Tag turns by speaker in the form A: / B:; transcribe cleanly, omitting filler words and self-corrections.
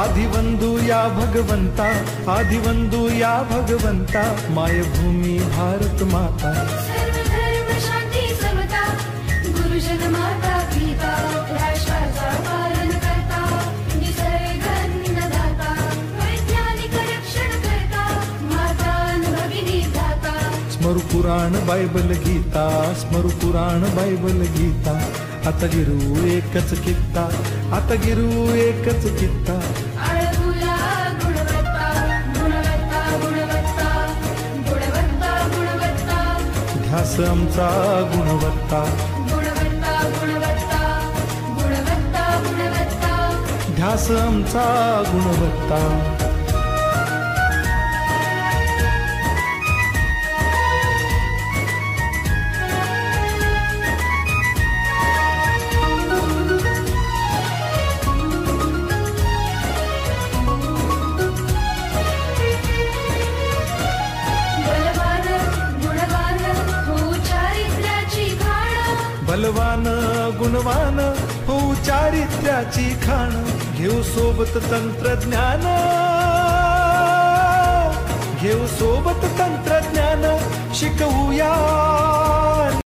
A: आदिवंदू या भगवंता, आदिवंदू या भगवंता, मायभूमी भारत माता।
B: सर्व धर्म शांती समता, गुरुजन माता पिता, राष्ट्राचा पालन करता, निसर्ग अन्नदाता, वैज्ञानिक रक्षण करता, माता भगिनी दाता।
A: स्मरू पुराण बायबल गीता, स्मरू पुराण बायबल गीता, आता गिरू एकच कित्ता, आता गिरू एकच कित्ता।
B: आळगुला गुणवत्ता, गुणवत्ता, गुणवत्ता, गुणवत्ता, गुणवत्ता,
A: ध्यास आमचा गुणवत्ता,
B: गुणवत्ता, गुणवत्ता, गुणवत्ता, गुणवत्ता।
A: ध्यास आमचा गुणवत्ता। बलवान गुणवान हो चारित्र्याची खाण, घेऊ सोबत तंत्रज्ञान, घेऊ सोबत तंत्रज्ञान, शिकवूया